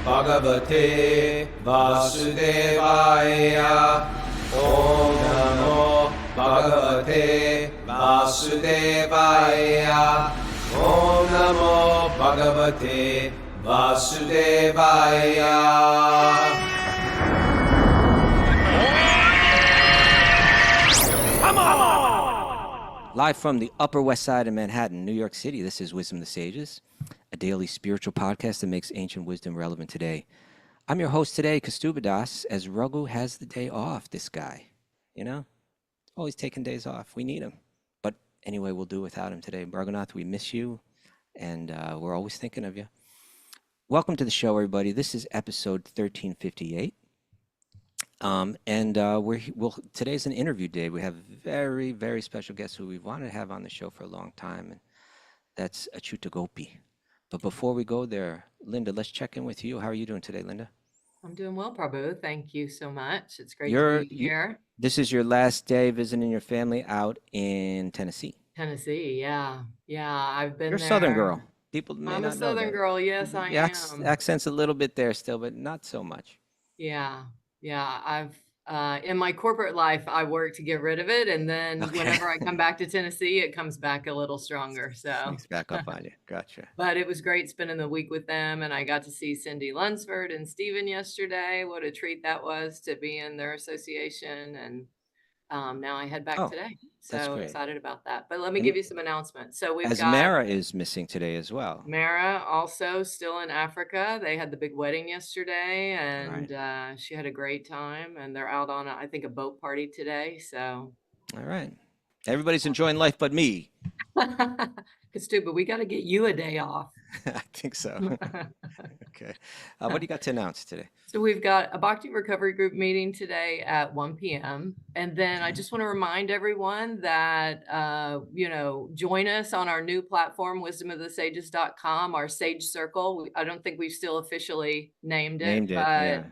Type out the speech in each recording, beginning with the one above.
Bhagavate Vasudevaya. Om Namo Bhagavate Vasudevaya. Om Namo Bhagavate Vasudevaya. Live from the Upper West Side of Manhattan, New York City, this is Wisdom of the Sages, a daily spiritual podcast that makes ancient wisdom relevant today. I'm your host today, Kaustubha, as Raghu has the day off, this guy. You know, always taking days off. We need him. But anyway, we'll do without him today. Raghunath, we miss you, and we're always thinking of you. Welcome to the show, everybody. This is episode 1358. Today's an interview day. We have very, very special guests who we've wanted to have on the show for a long time, and that's Acyuta Gopi. But before we go there, Linda, let's check in with you. How are you doing today, Linda? I'm doing well, Prabhu. Thank you so much. It's great to be here. This is your last day visiting your family out in Tennessee. Tennessee, yeah. I've been You're there. a Southern girl. People may I'm not a know Southern that. girl. Yes, I am. Accent's a little bit there still, but not so much. Yeah. I've in my corporate life, I work to get rid of it, and then whenever I come back to Tennessee, it comes back a little stronger. So Sneaks back up on you. Gotcha. But it was great spending the week with them, and I got to see Cindy Lunsford and Stephen yesterday. What a treat that was to be in their association, and now I head back today. So excited about that. But let me give you some announcements. So we've got Mara is missing today as well. Mara also still in Africa. They had the big wedding yesterday, and she had a great time. And they're out on, I think, a boat party today. So, all right, everybody's enjoying life but me. Kaustubha, we got to get you a day off. I think so. Okay. What do you got to announce today? So we've got a Bhakti Recovery Group meeting today at 1 p.m. And then I just want to remind everyone that, join us on our new platform, wisdomofthesages.com, our Sage Circle. I don't think we've still officially named it, but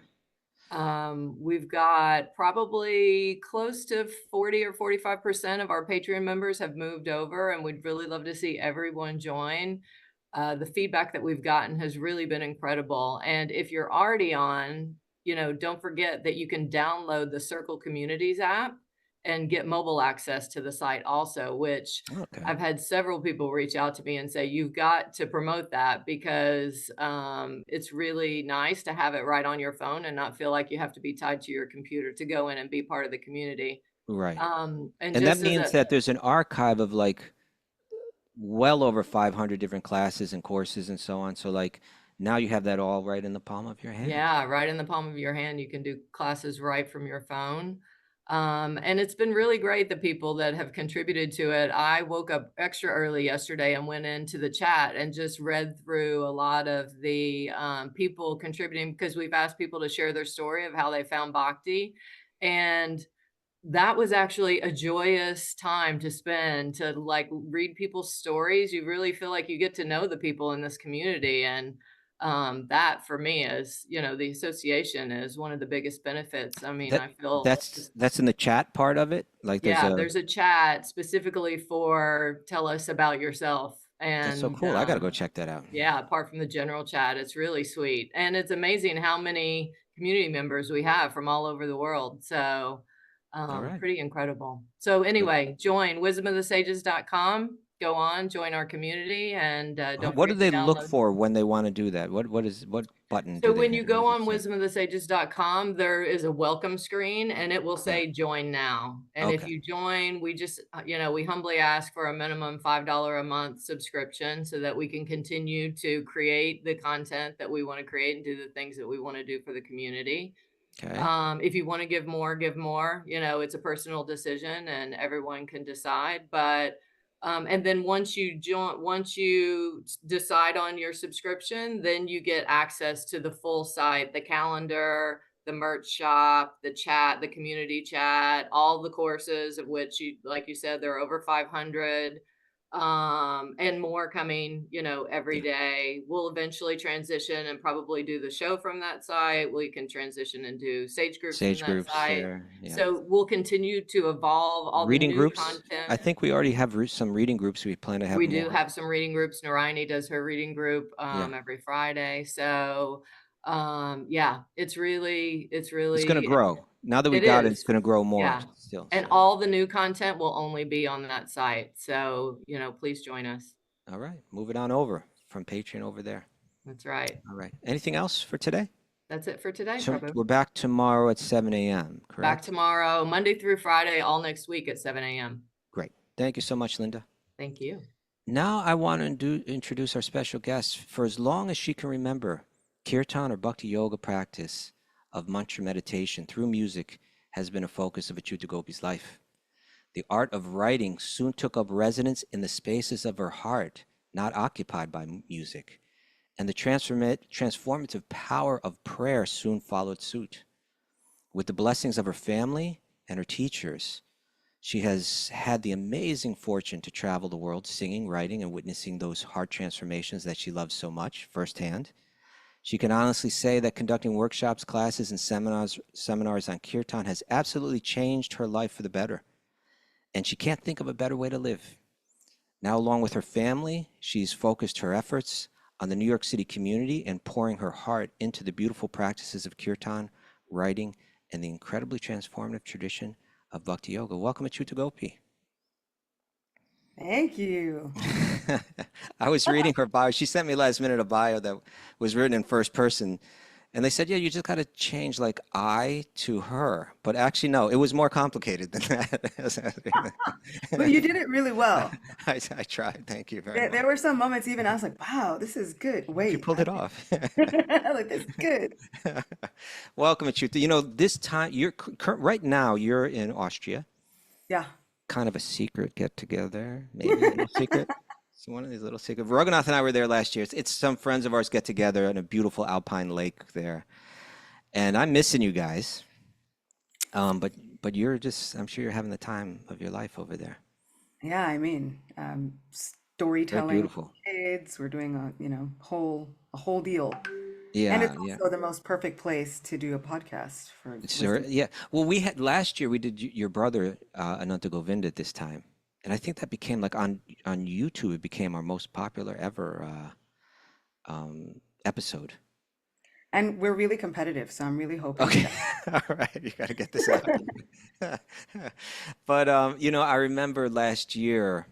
we've got probably close to 40 or 45% of our Patreon members have moved over, and we'd really love to see everyone join. The feedback that we've gotten has really been incredible. And if you're already on, don't forget that you can download the Circle Communities app and get mobile access to the site also, which I've had several people reach out to me and say, you've got to promote that, because it's really nice to have it right on your phone and not feel like you have to be tied to your computer to go in and be part of the community. Right. And that means that there's an archive of well over 500 different classes and courses and so on. So now you have that all right in the palm of your hand. Yeah, right in the palm of your hand. You can do classes right from your phone. And it's been really great, the people that have contributed to it. I woke up extra early yesterday and went into the chat and just read through a lot of the people contributing, because we've asked people to share their story of how they found Bhakti. And that was actually a joyous time to spend, to read people's stories. You really feel like you get to know the people in this community. And that for me is, the association is one of the biggest benefits. I mean, I feel that's in the chat part of it. There's a chat specifically for tell us about yourself. And that's so cool. I got to go check that out. Yeah. Apart from the general chat, it's really sweet. And it's amazing how many community members we have from all over the world. So pretty incredible. So anyway, join wisdomofthesages.com. Go on, join our community, and don't. What do they look for when they want to do that? What button? So when you go on wisdomofthesages.com, there is a welcome screen, and it will say join now. And if you join, we just, we humbly ask for a minimum $5 a month subscription so that we can continue to create the content that we want to create and do the things that we want to do for the community. Okay. If you want to give more, give more. It's a personal decision and everyone can decide. But and then once you decide on your subscription, then you get access to the full site, the calendar, the merch shop, the chat, the community chat, all the courses, of which like you said, there are over 500. And more coming, every day. We'll eventually transition and probably do the show from that site. We can transition and do Sage groups from that site. Sure. Yeah. So we'll continue to evolve all reading the new groups. Content. I think we already have some reading groups. We plan to have. We do have some reading groups. Narayani does her reading group every Friday. So Yeah, it's really, It's going to grow. Now that we it got it, it's is. going to grow more Yeah. still. And So, all the new content will only be on that site. So, please join us. all right, move it on over from Patreon over there. That's right. All right. Anything else for today? That's it for today, So Prabhu. we're back tomorrow at 7 a.m., Back correct? tomorrow, Monday through Friday, all next week at 7 a.m. Great. Thank you so much, Linda. Thank you. Now I want to introduce our special guest. For as long as she can remember, kirtan or bhakti yoga practice of mantra meditation through music has been a focus of Acyuta Gopi's life. The art of writing soon took up residence in the spaces of her heart, not occupied by music. And the transformative power of prayer soon followed suit. With the blessings of her family and her teachers, she has had the amazing fortune to travel the world singing, writing, and witnessing those heart transformations that she loves so much firsthand. She can honestly say that conducting workshops, classes, and seminars on kirtan has absolutely changed her life for the better. And she can't think of a better way to live. Now, along with her family, she's focused her efforts on the New York City community and pouring her heart into the beautiful practices of kirtan, writing, and the incredibly transformative tradition of Bhakti Yoga. Welcome, Acyuta Gopi. Thank you. I was reading her bio. She sent me last minute a bio that was written in first person. And they said, yeah, you just got to change like I to her. But actually, no, it was more complicated than that. But you did it really well. I tried. Thank you very much. There were some moments even I was like, wow, this is good. You Wait, pulled it off. like this is good. Welcome, Acyuta. This time, right now, you're in Austria. Yeah. Kind of a secret get together, maybe a little secret. It's one of these little secrets. Raghunath and I were there last year. It's some friends of ours get together in a beautiful alpine lake there, and I'm missing you guys. But you're just, I'm sure you're having the time of your life over there. Yeah, I mean, Very storytelling with beautiful. kids. We're doing a whole deal. And Yeah, it's yeah. also the most perfect place to do a podcast for Sure. wisdom. Yeah. Well, we had last year we did your brother Ananta Govinda at this time, and I think that became like on YouTube. It became our most popular ever episode. And we're really competitive, so I'm really hoping Okay. that All right. You got to get this out. But I remember last year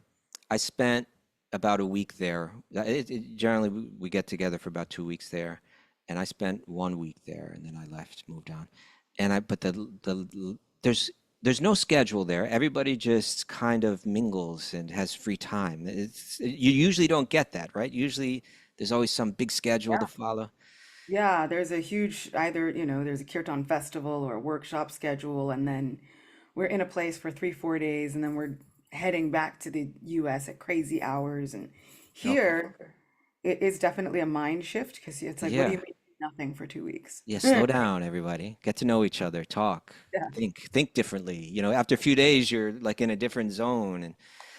I spent about a week there. Generally, we get together for about 2 weeks there, and I spent 1 week there, and then I left, moved on. But there's no schedule there. Everybody just kind of mingles and has free time. You usually don't get that, right? Usually there's always some big schedule to follow. yeah, there's a huge either, there's a kirtan festival or a workshop schedule, and then we're in a place for 3, 4 days, and then we're heading back to the US at crazy hours. And Okay. here it is definitely a mind shift because it's like, what do you Yeah. mean nothing for 2 weeks? Yeah, slow down, everybody. Get to know each other, talk, Yeah. think differently. After a few days, you're like in a different zone.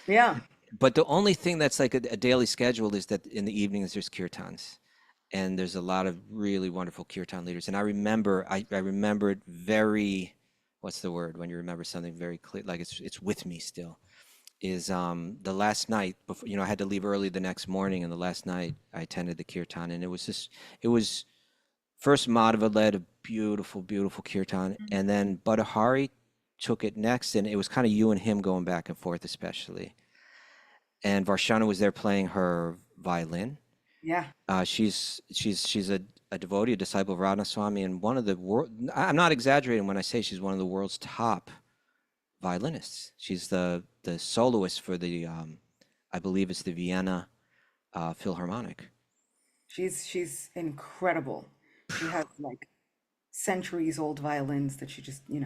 Yeah. But the only thing that's like a daily schedule is that in the evenings there's kirtans, and there's a lot of really wonderful kirtan leaders. And I remember it very, what's the word when you remember something very clear, like it's with me still. Is the last night before, I had to leave early the next morning, and the last night I attended the kirtan, and it was first Madhava led a beautiful, beautiful kirtan, and then Badahari took it next, and it was kind of you and him going back and forth, especially. And Varshana was there playing her violin. Yeah. She's a devotee, a disciple of Radha Swami, and one of the world. I'm not exaggerating when I say she's one of the world's top violinists. She's the soloist for the I believe it's the Vienna Philharmonic. She's incredible. She has like centuries old violins that she just, Yeah,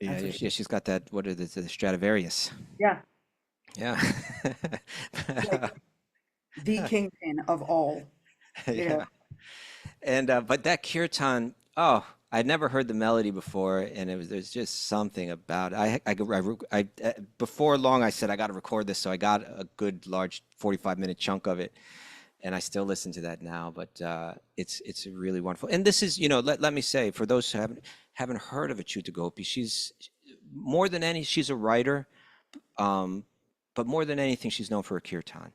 that's yeah, what she, yeah, she's got that. What is it? The Stradivarius. yeah, Yeah. like the kingpin of all. Yeah. Yeah. And but that kirtan, oh, I'd never heard the melody before, and there's just something about it. Before long I said I got to record this, so I got a good large 45-minute chunk of it, and I still listen to that now. But it's really wonderful. And this is, let me say, for those who haven't heard of Acyuta Gopi, she's more than any, she's a writer, but more than anything, she's known for her kirtan.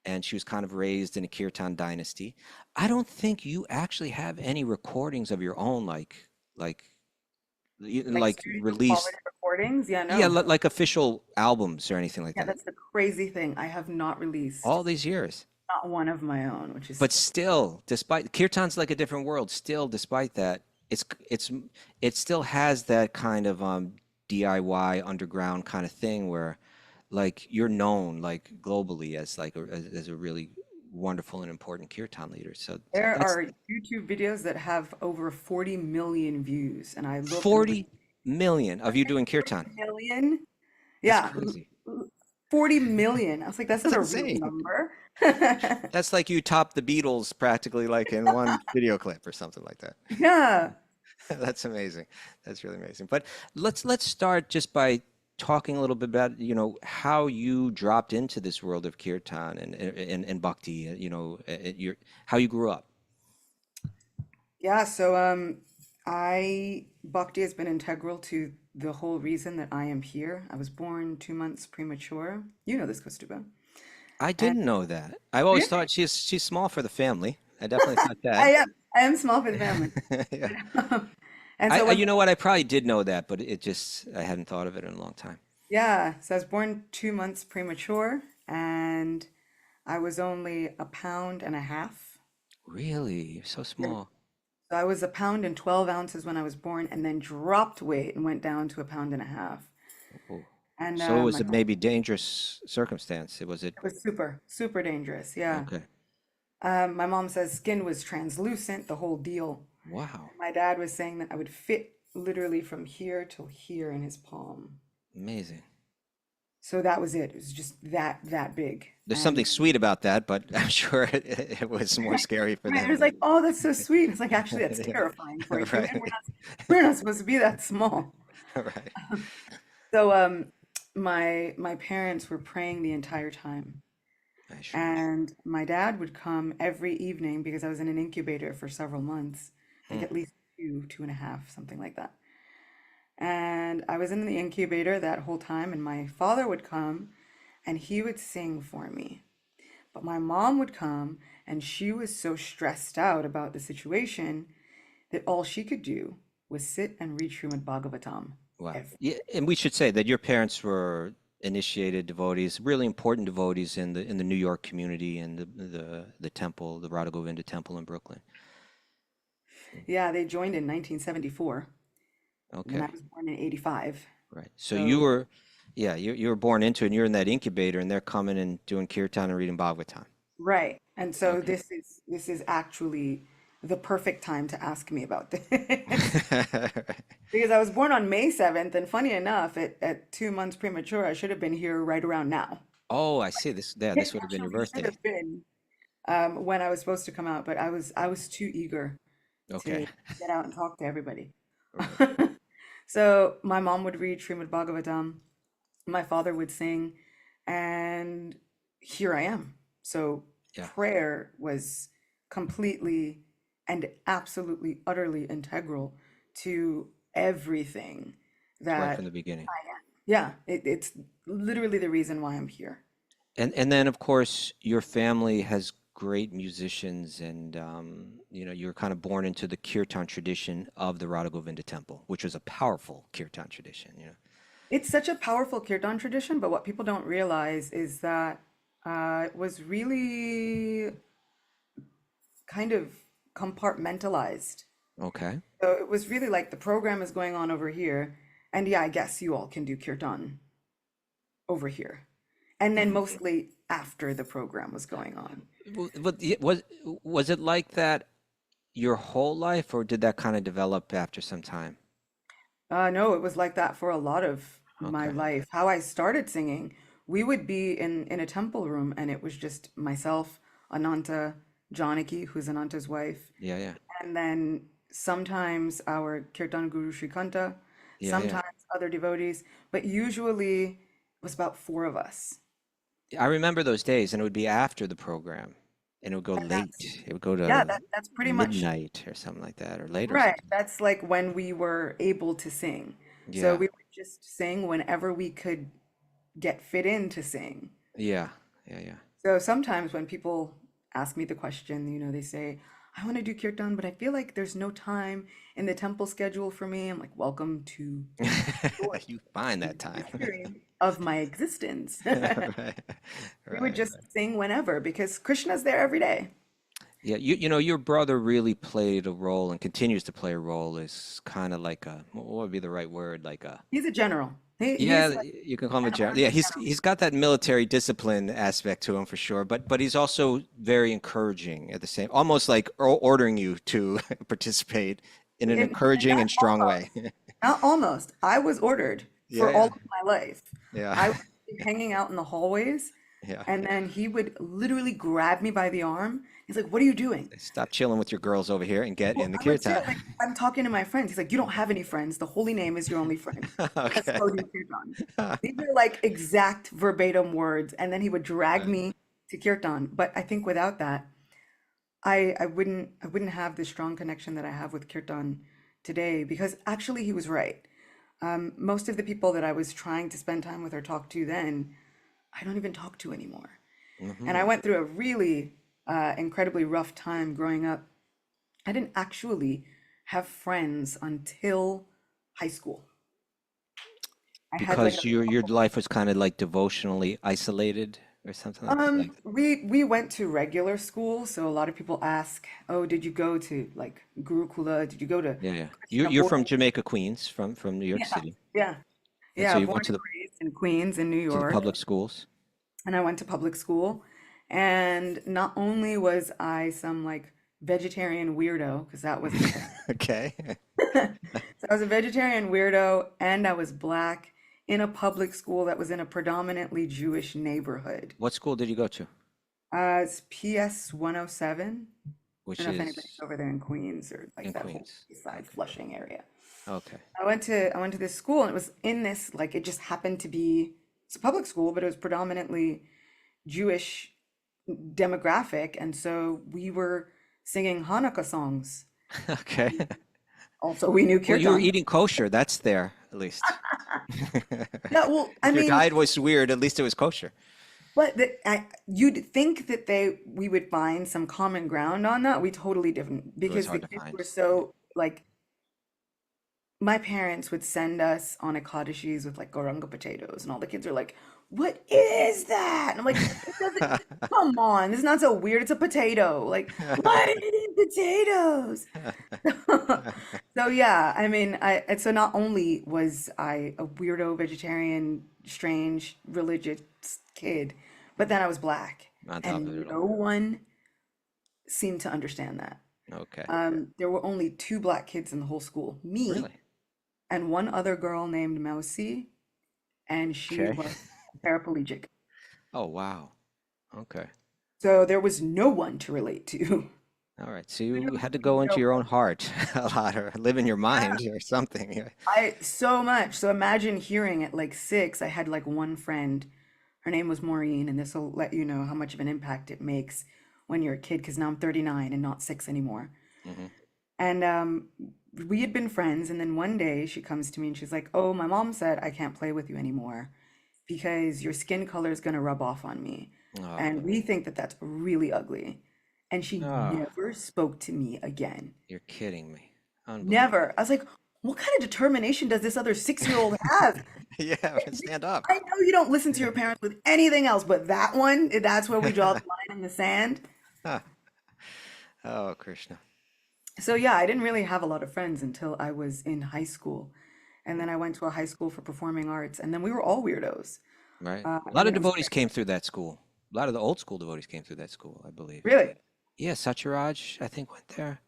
and she was kind of raised in a kirtan dynasty. I don't think you actually have any recordings of your own, like Like like studio quality released, recordings. Yeah, yeah, no. like official albums or anything like Yeah, that. that's the crazy thing. I have not released All these years. not one of my own, which is But still, despite kirtan's like a different world, still despite that, it's it's it still has that kind of DIY underground kind of thing where like you're known like globally as like as a really wonderful and important kirtan leader. So there that's are YouTube videos that have over 40 million views, and I looked and it was 40 million of you doing 40 kirtan. million. That's Yeah, crazy. 40 million. I was like, that's That's not a real insane. number. That's like you top the Beatles practically like in one video clip or something like that. Yeah. That's amazing. That's really amazing. But let's start just by talking a little bit about, how you dropped into this world of kirtan and bhakti, your how you grew up. Yeah, so I Bhakti has been integral to the whole reason that I am here. I was born 2 months premature. You know this, Kaustubha. I And didn't know that. I've always thought she's small for the family. I definitely thought that. I am small for the family. Yeah. And so when You know what? I probably did know that, but it just I hadn't thought of it in a long time. yeah, so I was born 2 months premature, and I was only a pound and a half. Really? So small. So I was a pound and 12 ounces when I was born, and then dropped weight and went down to a pound and a half. Oh. And So it was my a mom, maybe dangerous circumstance. Was it? it was super, super dangerous. Yeah. Okay. My mom says skin was translucent, the whole deal. Wow. My dad was saying that I would fit literally from here till here in his palm. Amazing. So that was it. It was just that big. There's And something sweet about that, but I'm sure it was more scary for right, it them. was like, oh, that's so sweet. It's like, actually, that's Yeah. terrifying for a human. Right. We're not supposed to be that small. Right. So my parents were praying the entire time. I sure. And my dad would come every evening because I was in an incubator for several months, like Hmm. at least 2.5, something like that. And I was in the incubator that whole time, and my father would come and he would sing for me. But my mom would come and she was so stressed out about the situation that all she could do was sit and read Srimad Bhagavatam. Wow. Every, Yeah, and we should say that your parents were initiated devotees, really important devotees in the New York community and the temple, the Radha Govinda temple in Brooklyn. yeah, they joined in 1974 when I Okay. was born in 85. Right. So you So were, yeah, you were born into it and you're in that incubator and they're coming and doing kirtan and reading Bhagavatam. right. And so Okay. this is actually the perfect time to ask me about this. Because I was born on May 7th, and funny enough, at 2 months premature, I should have been here right around now. Oh, I see. It This would have been your actually should birthday. have been when I was supposed to come out, but I was too eager to Okay. get out and talk to everybody. Right. So my mom would read Srimad Bhagavatam, my father would sing, and here I am. So Yeah. prayer was completely and absolutely, utterly integral to everything Right from that the beginning. yeah, it's literally the reason why I'm here. And then of course your family has great musicians and you're kind of born into the kirtan tradition of the Radha Govinda temple, which was a powerful kirtan tradition. It's such a powerful kirtan tradition, but what people don't realize is that it was really kind of compartmentalized. Okay. So it was really like the program is going on over here, and yeah, I guess you all can do kirtan over here. And then mostly after the program was going on. But was it like that your whole life, or did that kind of develop after some time? No, it was like that for a lot of my Okay. life. How I started singing, we would be in a temple room, and it was just myself, Ananta, Janaki, who's Ananta's wife, Yeah, yeah. and then sometimes our kirtan guru Shrikanta, Yeah, yeah. sometimes other devotees, but usually it was about four of us. I remember those days, and it would be after the program, and it would go And that's late. It would go yeah, to that's pretty much midnight or something like that, or later right. sometimes. That's like when we were able to sing. So Yeah, we would just sing whenever we could get fit in to sing. yeah, yeah, yeah. So sometimes when people ask me the question, they say, I want to do kirtan, but I feel like there's no time in the temple schedule for me. I'm like, welcome to You find the that time. experience of my existence. Right, We would right. just sing whenever because Krishna's there every day. Yeah, your brother really played a role and continues to play a role as kind of like a, what would be the right word? Like a, He's a general. He's yeah, like you can call him a an general. army Yeah, general. he's got that military discipline aspect to him for sure, but he's also very encouraging at the same, almost like ordering you to participate in an And encouraging and strong way. not almost. I was ordered Yeah, for all yeah, of my life. I yeah, would be hanging out in the hallways, yeah. and then he would literally grab me by the arm. He's like, "What are you doing?" Stop chilling with your girls over here and get Well, in the I would say, kirtan. like, I'm talking to my friends. He's like, "You don't have any friends. The holy name is your only friend. Let's Okay. go do kirtan." These are like exact verbatim words. And then he would drag Right. me to kirtan. But I think without that, I wouldn't have the strong connection that I have with kirtan today because actually he was right. Most of the people that I was trying to spend time with or talk to then, I don't even talk to anymore. And I Hmm. went through a really incredibly rough time growing up. I didn't actually have friends until high school. I had like Because your life was kind of like devotionally isolated or something like that. we went to regular school, so a lot of people ask, "Oh, did you go to like Gurukula? Did you go to Yeah, yeah. Krishna You're from boarding?" Jamaica, Queens, from New York Yeah, City, yeah, and so yeah. you Born went and raised in Queens in New to the York, public schools. and I went to public school. And not only was I some like vegetarian weirdo, because that was the thing. Okay. So I was a vegetarian weirdo, and I was black in a public school that was in a predominantly Jewish neighborhood. What school did you go to? It's PS 107. I Which don't know if anybody's is over there in Queens or like in that whole Queens. east side Okay. Flushing area. Okay. I went to this school and it was in this like it just happened to be it's a public school, but it was predominantly Jewish demographic, and so we were singing Hanukkah songs. Okay. Also, we knew Well, you were kirtan. eating kosher. That's there, at least. Yeah, well, I If your mean, diet was weird, at least it was kosher. but you'd think that we would find some common ground on that. We totally didn't It was because the hard to kids find. were Yeah. so like my parents would send us on Ekadashis with like goranga potatoes, and all the kids are like, "What is that?" And I'm like, "It doesn't. Come on, this is not so weird. It's a potato. Like, why did you eat potatoes?" So yeah, I mean, and so not only was I a weirdo vegetarian, strange religious kid, but then I was black, On top of and it no all. one seemed to understand that. Okay. There were only two black kids in the whole school, me Really? and one other girl named Mousie, and she Okay. was paraplegic. Oh, wow. Okay. So there was no one to relate to. All right. So you had to Literally go into no your own one. heart a lot or live in your Yeah, mind or something. Yeah. I so much. So imagine hearing at like 6, I had like one friend. Her name was Maureen, and this will let you know how much of an impact it makes when you're a kid, because now I'm 39 and not 6 anymore. Hmm. And we had been friends, and then one day she comes to me and she's like, "Oh, my mom said I can't play with you anymore because your skin color is going to rub off on me. Oh, And we think that that's really ugly." And she oh, never spoke to me again. you're kidding me. Unbelievable. Never. I was like, what kind of determination does this other 6-year-old have? Yeah, stand up. I know you don't listen to your parents with anything else, but that one, that's where we draw the line in the sand. Oh, Krishna. So yeah, I didn't really have a lot of friends until I was in high school. And then I went to a high school for performing arts, and then we were all weirdos. Right. A lot And of it was devotees came through that school. A lot of the old school devotees came through that school, I believe. really, Yeah, Satyaraj, I think, went there.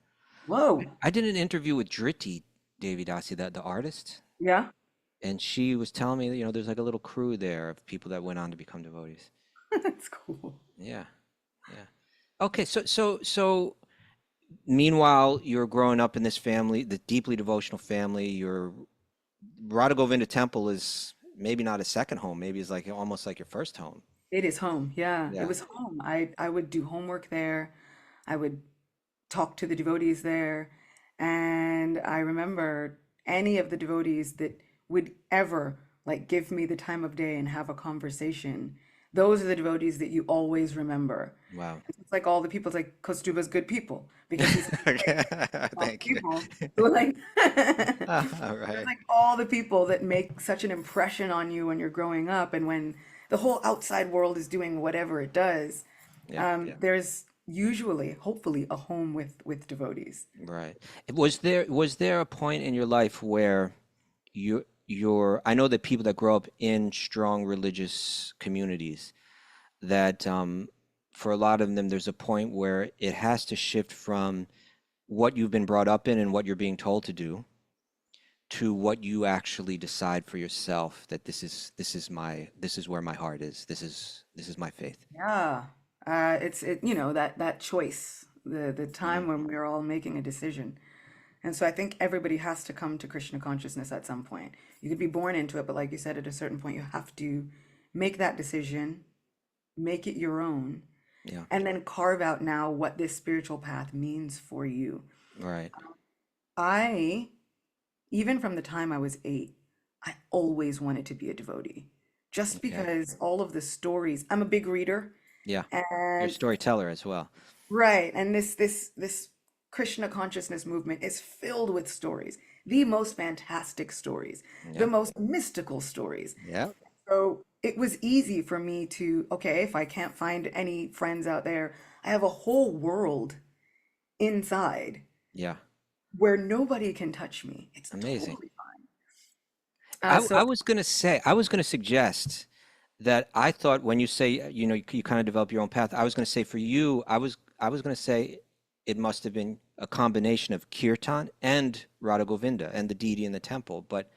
whoa, I did an interview with Driti Devi Dasi, the artist, yeah, and she was telling me that, there's like a little crew there of people that went on to become devotees. that's cool. Yeah, yeah. Okay, so meanwhile, you're growing up in this family, the deeply devotional family. Your Radha Govinda Temple is maybe not a second home, maybe it's like almost like your first home. It is home. Yeah, it Yeah. was home. I would do homework there. I would talk to the devotees there. And I remember any of the devotees that would ever like give me the time of day and have a conversation, those are the devotees that you always remember. Wow. It's like all the people, it's like Kaustubha's good people because he's Okay. all the Thank you. people who like All there's right. like all the people that make such an impression on you when you're growing up and when the whole outside world is doing whatever it does. Yeah. Yeah. There's usually, hopefully, a home with devotees. Right. Was there a point in your life where I know that people that grow up in strong religious communities that for a lot of them there's a point where it has to shift from what you've been brought up in and what you're being told to do to what you actually decide for yourself that this is where my heart is. This is my faith. Yeah. That choice, the Mm. time when we're all making a decision. And so I think everybody has to come to Krishna consciousness at some point. You could be born into it, but like you said, at a certain point, you have to make that decision, make it your own, Yeah. and then carve out now what this spiritual path means for you. Right. I, even from the time I was 8, I always wanted to be a devotee, just Okay. because all of the stories, I'm a big reader, Yeah. You're a and storyteller as well. right, and this Krishna consciousness movement is filled with stories, the most fantastic stories, the Yeah. most mystical stories. Yeah. So it was easy for me to, okay, if I can't find any friends out there, I have a whole world inside Yeah. where nobody can touch me. It's Amazing. totally fine. I So was going to suggest that I thought when you say, you kind of develop your own path, I was going to say for you, I was going to say it must have been a combination of kirtan and Radha Govinda and the deity in the temple. But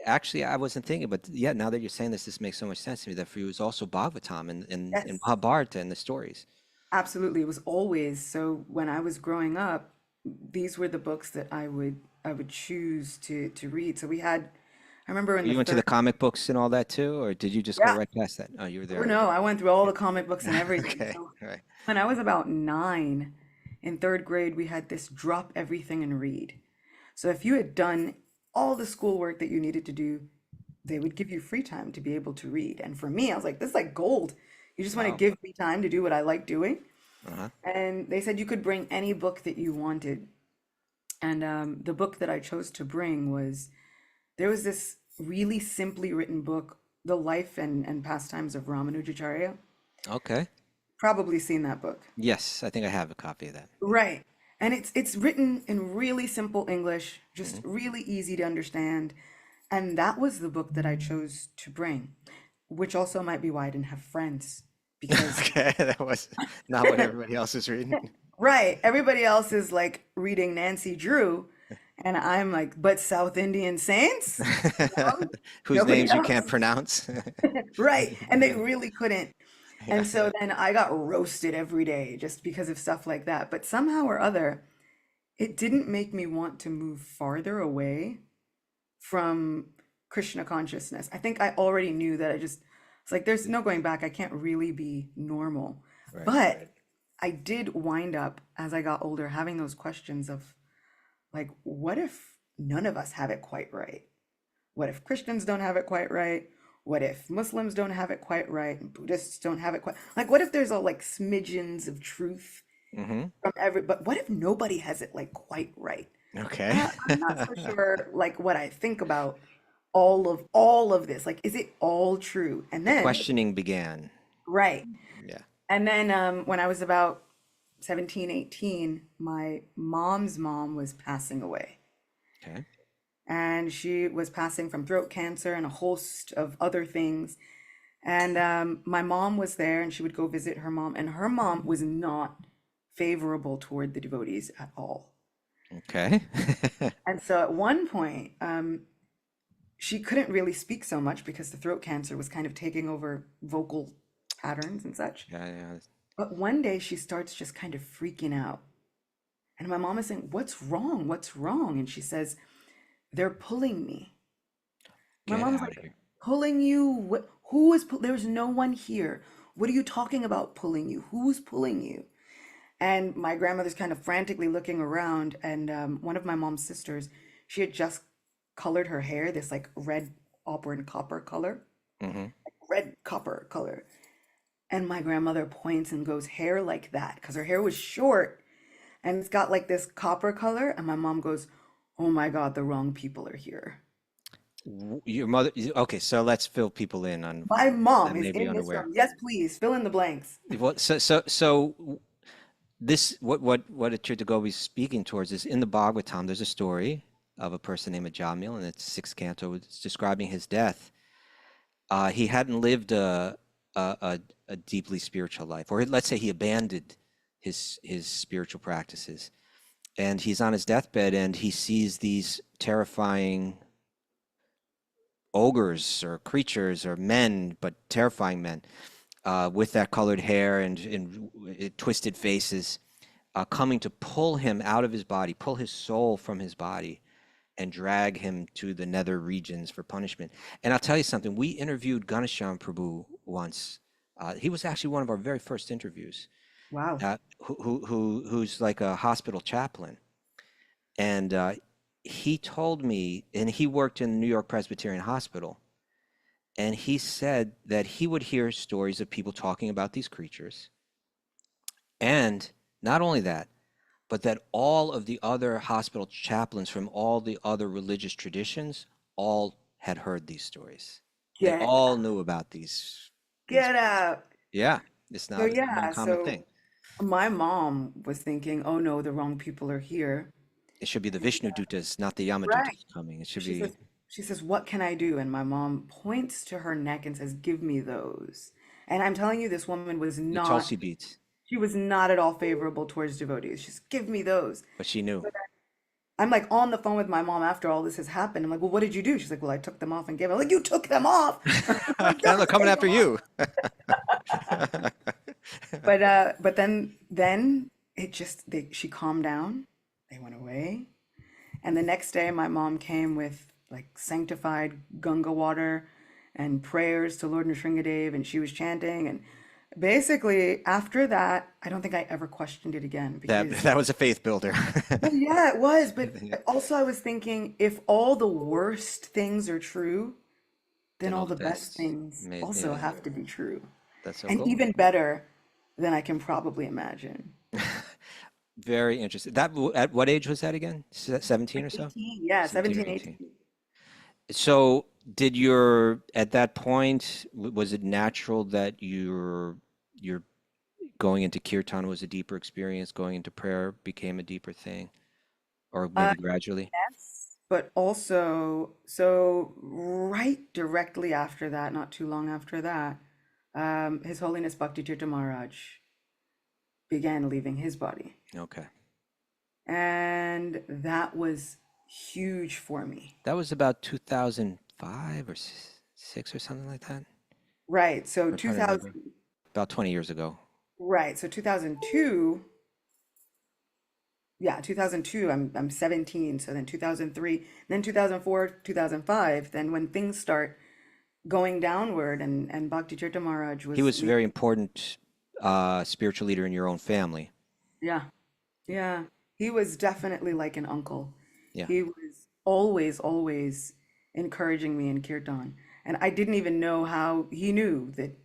actually, I wasn't thinking, but yeah, now that you're saying this makes so much sense to me that for you it was also Bhagavatam and yes, Mahabharata and the stories. absolutely. It was always so when I was growing up, these were the books that I would choose to read. So we had, I remember in the You went to the third, comic books and all that too, or did you just go yeah, right past that? Oh, you were oh there no, already. I went through all the comic books and everything. Okay. So All right. when I was about 9 in third grade, we had this drop everything and read. So if you had done all the schoolwork that you needed to do, they would give you free time to be able to read. And for me, I was like, this is like gold. You just want to Wow. give me time to do what I like doing. Uh-huh. And they said you could bring any book that you wanted. And the book that I chose to bring was there was this really simply written book, The Life and Pastimes of Ramanujacharya. Okay. Probably seen that book. Yes, I think I have a copy of that. Right. And it's written in really simple English, just Hmm. really easy to understand. And that was the book that I chose to bring, which also might be why I didn't have friends because Okay, that was not what everybody else is reading. right, everybody else is like reading Nancy Drew and I'm like, but South Indian saints? No, Whose nobody names you can't else. pronounce. Right. And they really couldn't. Yeah. And so then I got roasted every day just because of stuff like that. But somehow or other, it didn't make me want to move farther away from Krishna consciousness. I think I already knew that it's like, there's no going back. I can't really be normal. Right. But I did wind up, as I got older, having those questions of, like, what if none of us have it quite right? What if Christians don't have it quite right? What if Muslims don't have it quite right? And Buddhists don't have it quite like what if there's all like smidgens of truth Hmm. from every but what if nobody has it like quite right? Okay. I'm not so sure like what I think about all of this. Like, is it all true? And The then questioning began. right. Yeah. And then when I was about 17, 18, my mom's mom was passing away. Okay. And she was passing from throat cancer and a host of other things. And my mom was there and she would go visit her mom, and her mom was not favorable toward the devotees at all. Okay. And so at one point, she couldn't really speak so much because the throat cancer was kind of taking over vocal patterns and such. Yeah, yeah. But one day she starts just kind of freaking out. And my mom is saying, "What's wrong? What's wrong?" And she says, "They're pulling me." My Get mom's out of like, here. "Pulling you? Who is there's no one here. What are you talking about pulling you? Who's pulling you?" And my grandmother's kind of frantically looking around, and one of my mom's sisters, she had just colored her hair this like red auburn copper color, Hmm. red copper color. And my grandmother points and goes, hair like that, because her hair was short and it's got like this copper color. And my mom goes, oh my God, the wrong people are here. Your mother, okay, so let's fill people in on My mom that is may be in this unaware. room. Yes, please fill in the blanks. So this what Acyuta Gopi is speaking towards is in the Bhagavatam. There's a story of a person named Ajamil, and it's sixth canto. It's describing his death. He hadn't lived a deeply spiritual life, or let's say he abandoned his spiritual practices, and he's on his deathbed, and he sees these terrifying ogres or creatures or men, but terrifying men, with that colored hair and twisted faces, coming to pull him out of his body, pull his soul from his body, and drag him to the nether regions for punishment. And I'll tell you something. We interviewed Ganesham Prabhu once. He was actually one of our very first interviews. Wow. Who's like a hospital chaplain, and he told me, and he worked in the New York Presbyterian Hospital, and he said that he would hear stories of people talking about these creatures, and not only that, but that all of the other hospital chaplains from all the other religious traditions all had heard these stories. They Get all knew about these. get out. Yeah, it's So not an yeah, uncommon so thing. my mom was thinking, oh no, the wrong people are here. It should be the Vishnu Dutas, not the Right. Yamadutas coming. It should She be. says, she says, what can I do? And my mom points to her neck and says, give me those. And I'm telling you, this woman was The not, Tulsi beads, she was not at all favorable towards devotees. She's, give me those. but she knew. I'm like on the phone with my mom after all this has happened. I'm like, well, what did you do? She's like, well, I took them off and gave them. I'm like, you took them off. I'm like, Now they're "Don't coming take after them you. off." But then it just she calmed down. They went away. And the next day my mom came with like sanctified Ganga water and prayers to Lord Nrsingadev, and she was chanting. And basically after that, I don't think I ever questioned it again That because that was a faith builder. well, yeah, it was. But Yeah. also I was thinking if all the worst things are true, then Then all all the the best best, things also yeah, have to be true. that's so And cool. even better than I can probably imagine. Very interesting. At what age was that again? 17 Like or so? 18, yeah, 17 or 17, 18. 18. So at that point, was it natural that your going into kirtan was a deeper experience, going into prayer became a deeper thing, or Uh, maybe gradually? yes, but also, so right directly after that, not too long after that, His Holiness Bhakti Tirtha Maharaj began leaving his body. Okay. And that was huge for me. That was about 2005 or six or something like that. Right. So I'm trying to remember. 2000, About 20 years ago. right. So 2002, yeah, 2002, I'm 17. So then 2003, then 2004, 2005, then when things start going downward and Bhakti Tirtha Maharaj He was was a leaving. very important spiritual leader in your own family. Yeah. Yeah. He was definitely like an uncle. Yeah. He was always, always encouraging me in kirtan. And I didn't even know how he knew that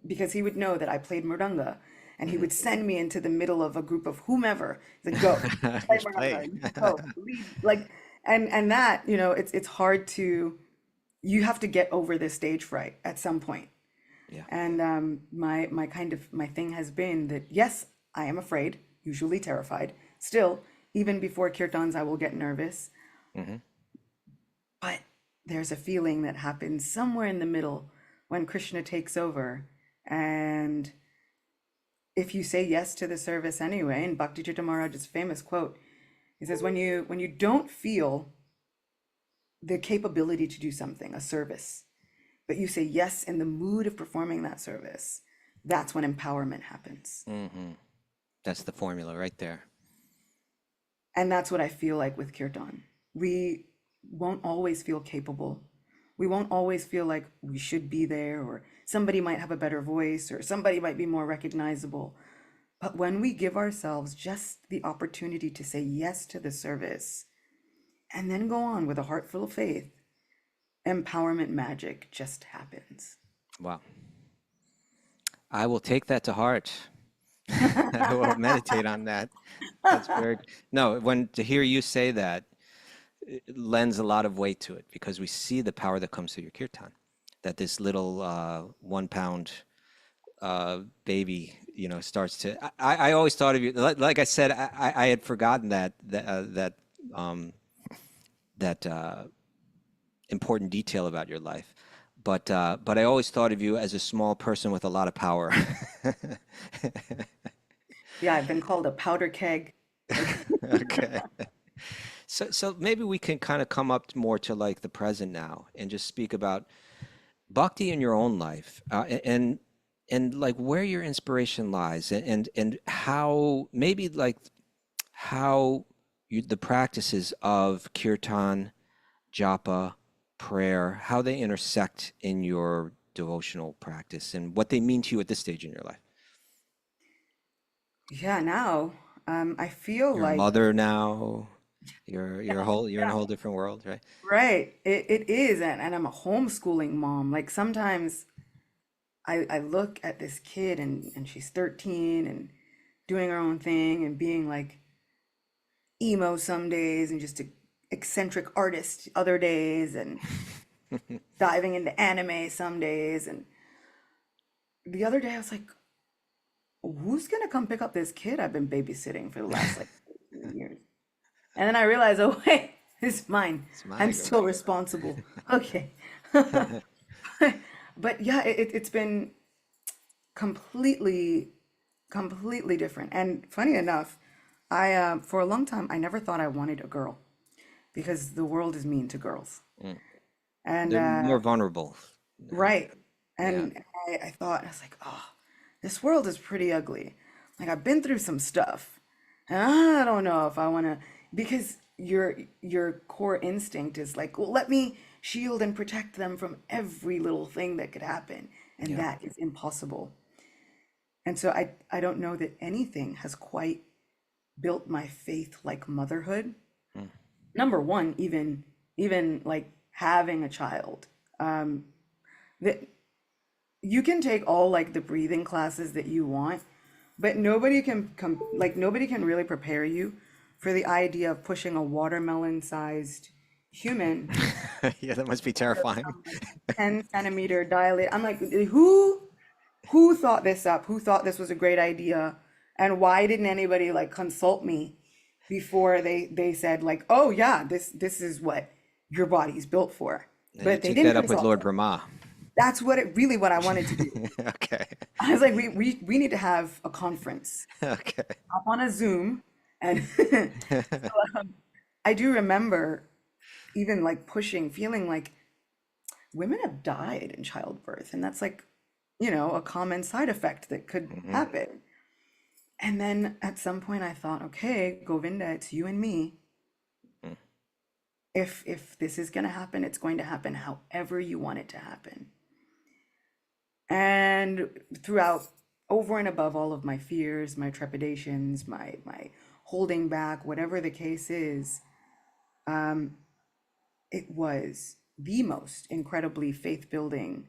because he would know that I played mridanga and he Hmm. would send me into the middle of a group of whomever. He's like, go, play Just play. mridanga, you go, lead. Like, and that, it's hard to, you have to get over this stage fright at some point. Yeah. And my thing has been that yes, I am afraid, usually terrified. Still, even before kirtans, I will get nervous. Hmm. But there's a feeling that happens somewhere in the middle when Krishna takes over. And if you say yes to the service anyway, and Bhakti Tirtha Maharaj's famous quote, he says, when you don't feel the capability to do something, a service, but you say yes in the mood of performing that service, that's when empowerment happens. Hmm. That's the formula right there. And that's what I feel like with kirtan. We won't always feel capable. We won't always feel like we should be there, or somebody might have a better voice, or somebody might be more recognizable. But when we give ourselves just the opportunity to say yes to the service and then go on with a heart full of faith, empowerment magic just happens. Wow. I will take that to heart. I will meditate on that. That's very, no, when to hear you say that, it lends a lot of weight to it because we see the power that comes through your kirtan. That this little 1 pound baby, starts to. I always thought of you like I said. I had forgotten um, that important detail about your life, but I always thought of you as a small person with a lot of power. Yeah, I've been called a powder keg. Okay. So maybe we can kind of come up more to like the present now and just speak about bhakti in your own life, and like where your inspiration lies, and how maybe like how the practices of kirtan, japa, prayer, how they intersect in your devotional practice and what they mean to you at this stage in your life. Yeah, now I feel You're a like, mother now. You're in a yeah, whole different world, right? right. It is, and I'm a homeschooling mom. Like sometimes I look at this kid and she's 13 and doing her own thing and being like emo some days and just a eccentric artist other days and diving into anime some days. And the other day I was like, who's gonna come pick up this kid I've been babysitting for the last like 13 years? And then I realized, oh wait, it's mine. It's my I'm still girl. responsible. Okay. But yeah, it's been completely, completely different. And funny enough, I for a long time I never thought I wanted a girl because the world is mean to girls. Mm. And They're more vulnerable. right. Yeah. And I was like, oh, this world is pretty ugly. Like I've been through some stuff. And I don't know if I want to, because your core instinct is like, well, let me shield and protect them from every little thing that could happen. And Yeah. that is impossible. And so I don't know that anything has quite built my faith like motherhood. Mm. Number one, even like having a child. That you can take all like the breathing classes that you want, but nobody can come like nobody can really prepare you for the idea of pushing a watermelon-sized human Yeah, that must be out of terrifying. some like 10 centimeter dilate. I'm like, who thought this up? Who thought this was a great idea? And why didn't anybody like consult me before they said like, oh yeah, this is what your body's built for. And you But they took didn't that up with consult Lord me. Brahma. That's what I wanted to do. Okay. I was like, we need to have a conference, Okay. hop on a Zoom, and I do remember even like pushing, feeling like women have died in childbirth, and that's like, a common side effect that could Hmm. happen. And then at some point I thought, okay, Govinda, it's you and me. If this is going to happen, it's going to happen however you want it to happen. And throughout, over and above all of my fears, my trepidations, my holding back, whatever the case is, um, it was the most incredibly faith building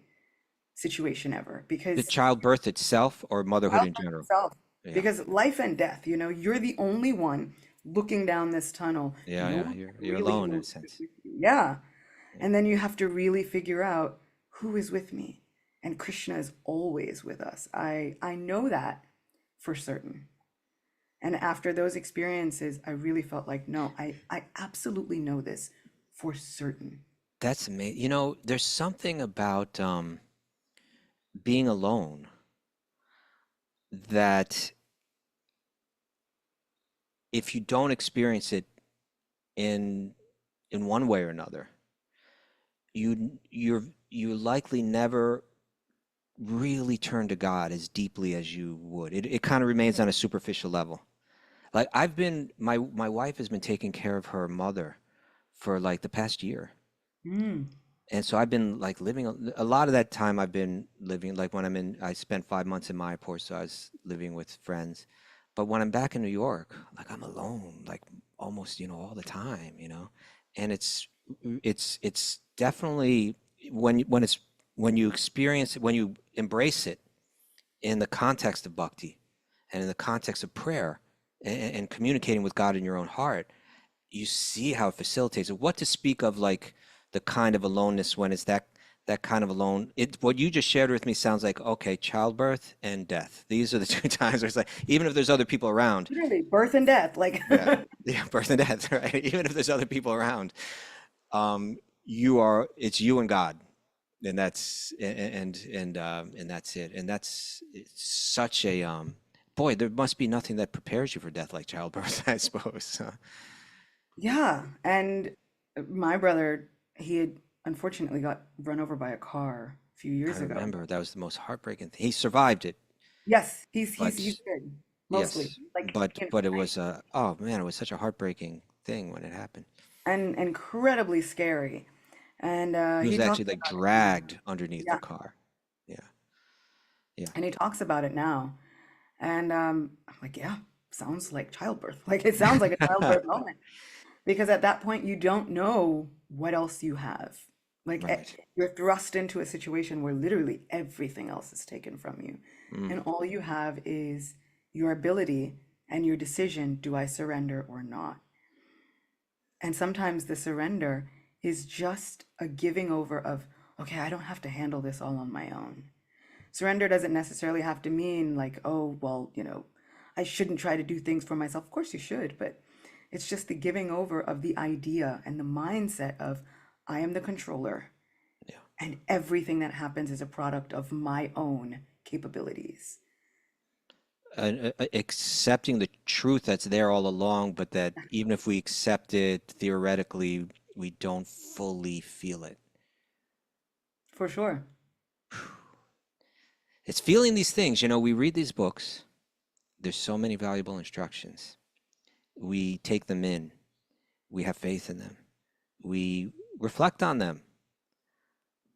situation ever The because childbirth itself or motherhood in childbirth general? itself, Yeah. because life and death, you're the only one looking down this tunnel. Yeah, No yeah. one You're really alone in a knows who's sense. with you. Yeah. Yeah. And then you have to really figure out who is with me. And Krishna is always with us. I know that for certain. And after those experiences, I really felt like, no, I absolutely know this for certain. That's amazing. There's something about being alone that if you don't experience it in in one way or another, you likely never really turn to God as deeply as you would. It kind of remains on a superficial level. Like my wife has been taking care of her mother for like the past year. Mm, And so I've been like living a lot of that time I've been living like when I spent 5 months in Mayapur, so I was living with friends. But when I'm back in New York, like I'm alone, like almost, all the time. And it's definitely when you experience it, when you embrace it in the context of bhakti and in the context of prayer and communicating with God in your own heart, you see how it facilitates it. What to speak of like the kind of aloneness when it's that kind of alone. What you just shared with me sounds like, okay, childbirth and death. These are the two times where it's like, even if there's other people around, Literally, birth and death. Like, yeah, yeah, birth and death, right? Even if there's other people around, it's you and God, and that's it. And it's such a boy. There must be nothing that prepares you for death like childbirth, I suppose. yeah. And my brother, he had unfortunately got run over by a car a few I years ago. remember that was the most heartbreaking thing. He survived it, Yes, but he's good, mostly. yes, Like, but it was oh man, it was such a heartbreaking thing when it happened. and incredibly scary. And He he was talks actually like about it now. dragged underneath the Yeah, car. Yeah, yeah. and he talks about it now. And I'm like, yeah, sounds like childbirth. Like, it sounds like a childbirth moment. Because at that point, you don't know what else you have. Like, Right. you're thrust into a situation where literally everything else is taken from you. Mm. And all you have is your ability and your decision, do I surrender or not? And sometimes the surrender is just a giving over of, okay, I don't have to handle this all on my own. Surrender doesn't necessarily have to mean like, oh, well, I shouldn't try to do things for myself. Of course you should, but it's just the giving over of the idea and the mindset of, I am the controller Yeah. and everything that happens is a product of my own capabilities. Accepting the truth that's there all along, but that even if we accept it theoretically, we don't fully feel it. For sure. It's feeling these things. We read these books. There's so many valuable instructions. We take them in. We have faith in them. We reflect on them.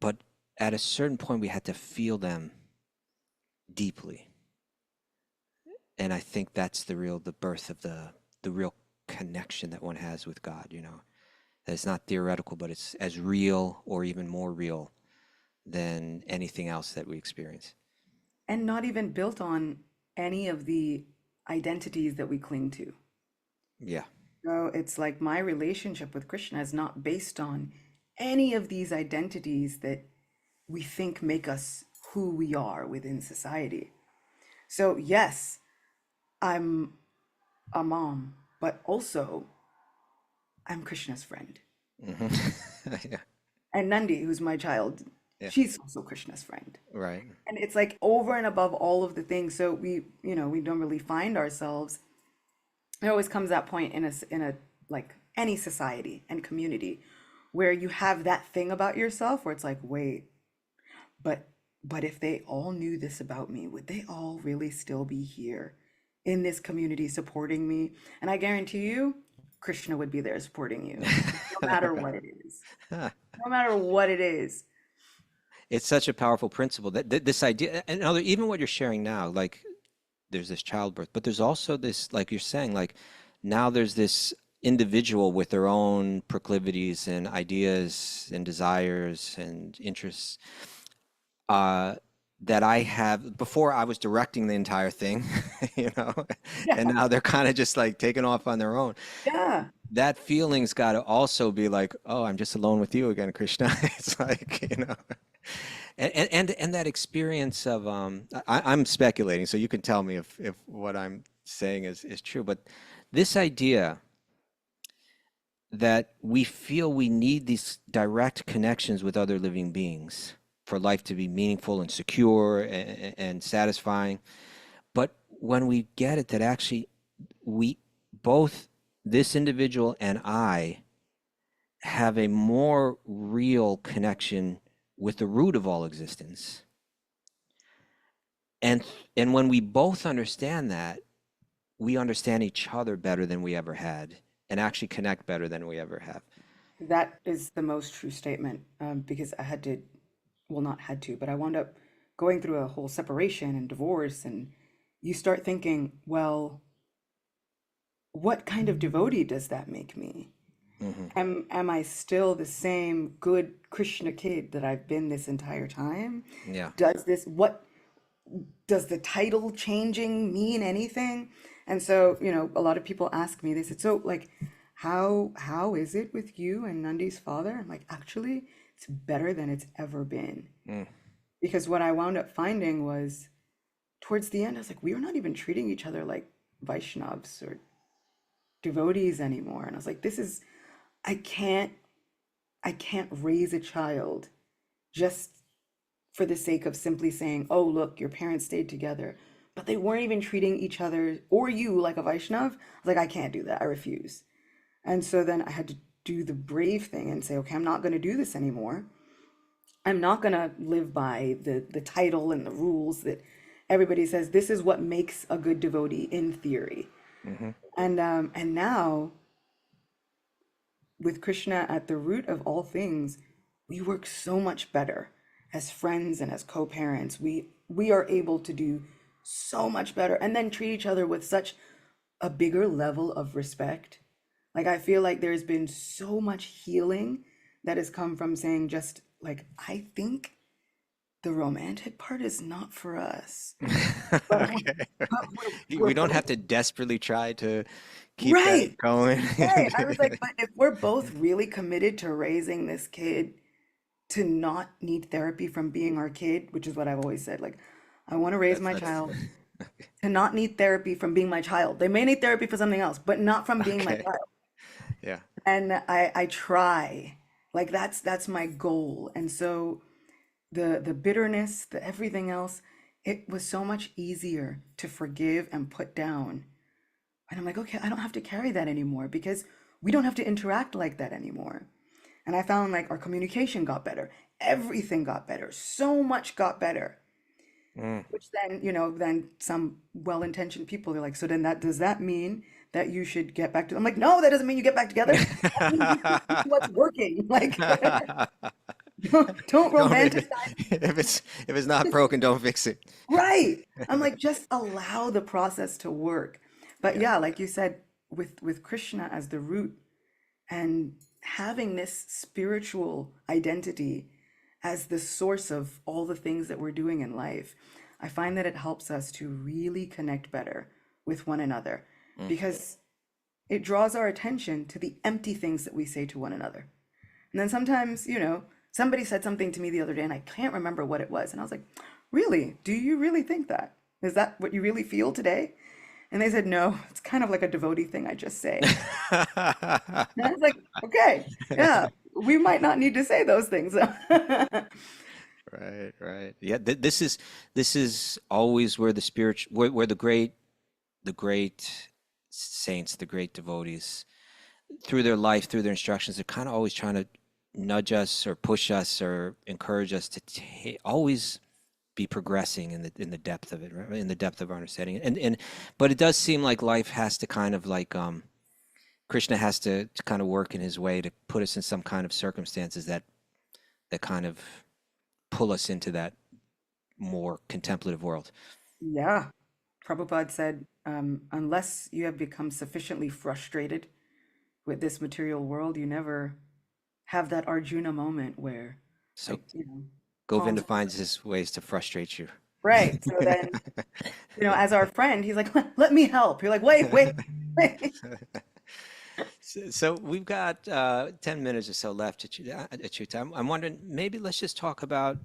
But at a certain point, we had to feel them deeply. And I think that's the birth of the real connection that one has with God, that it's not theoretical, but it's as real or even more real than anything else that we experience. And not even built on any of the identities that we cling to. Yeah. So it's like my relationship with Krishna is not based on any of these identities that we think make us who we are within society. So, yes, I'm a mom, but also I'm Krishna's friend. Yeah. And Nandi, who's my child, Yeah. she's also Krishna's friend. Right. And it's like over and above all of the things. So we don't really find ourselves. There always comes that point in a like any society and community where you have that thing about yourself where it's like, wait, but if they all knew this about me, would they all really still be here in this community supporting me? And I guarantee you, Krishna would be there supporting you, no matter what it is. No matter what it is. It's such a powerful principle that this idea, and even what you're sharing now, like there's this childbirth, but there's also this, like you're saying, like now there's this individual with their own proclivities and ideas and desires and interests that I have. Before I was directing the entire thing, and Yeah. now they're kind of just like taking off on their own. Yeah. That feeling's got to also be like, oh, I'm just alone with you again, Krishna. It's like, and that experience of I'm speculating, so you can tell me if what I'm saying is true, but this idea that we feel we need these direct connections with other living beings for life to be meaningful and secure and satisfying. But when we get it, that actually we both, this individual and I, have a more real connection with the root of all existence. And when we both understand that, we understand each other better than we ever had, and actually connect better than we ever have. That is the most true statement, because I had to, well, not had to, but I wound up going through a whole separation and divorce, and you start thinking, well, what kind of devotee does that make me? Am I still the same good Krishna kid that I've been this entire time? Yeah. Does this, does the title changing mean anything? And so, a lot of people ask me, they said, so like, how is it with you and Nandi's father? I'm like, actually, it's better than it's ever been. Mm. Because what I wound up finding was towards the end, I was like, we are not even treating each other like Vaishnavs or devotees anymore. And I was like, I can't, I can't raise a child just for the sake of simply saying, oh, look, your parents stayed together, but they weren't even treating each other or you like a Vaishnav. I was like, I can't do that. I refuse. And so then I had to do the brave thing and say, okay, I'm not going to do this anymore. I'm not going to live by the title and the rules that everybody says this is what makes a good devotee in theory. Hmm. And now with Krishna at the root of all things, we work so much better as friends and as co-parents. We are able to do so much better and then treat each other with such a bigger level of respect. Like I feel like there's been so much healing that has come from saying just like, I think the romantic part is not for us. But, Okay. but We we're don't have both to desperately try to keep that right. going. Right. I was like, but if we're both really committed to raising this kid to not need therapy from being our kid, which is what I've always said, like, I want to raise my That's child to not need therapy from being my child. They may need therapy for something else, but not from being my okay. child. Yeah. And I try, like that's my goal. And so the bitterness, the everything else, it was so much easier to forgive and put down. And I'm like, okay, I don't have to carry that anymore because we don't have to interact like that anymore. And I found like our communication got better. Everything got better. So much got better. Mm. Which then, then some well-intentioned people are like, so then does that mean that you should get back to, I'm like, no, that doesn't mean you get back together. That means you fix what's working. Like, don't Don't romanticize. if it's not broken, don't fix it. Right. I'm like, just allow the process to work. But Yeah. yeah, like you said, with Krishna as the root and having this spiritual identity as the source of all the things that we're doing in life, I find that it helps us to really connect better with one another Mm. because it draws our attention to the empty things that we say to one another. And then sometimes, somebody said something to me the other day and I can't remember what it was. And I was like, really? Do you really think that? Is that what you really feel today? And they said, no, it's kind of like a devotee thing I just say. And I was like, okay, yeah, we might not need to say those things. Right, right. Yeah, this is always where the spiritual where the great saints, the great devotees, through their life, through their instructions, they're kind of always trying to nudge us or push us or encourage us to always be progressing in the depth of it, right? In the depth of our understanding. But it does seem like life has to kind of like Krishna has to kind of work in his way to put us in some kind of circumstances that kind of pull us into that more contemplative world. Yeah. Prabhupada said, unless you have become sufficiently frustrated with this material world, you never have that Arjuna moment where, So like, Govinda calms. finds his ways to frustrate you. Right. So then, as our friend, he's like, let me help. You're like, wait, wait, wait. So we've got 10 minutes or so left at your time. I'm wondering, maybe let's just talk about,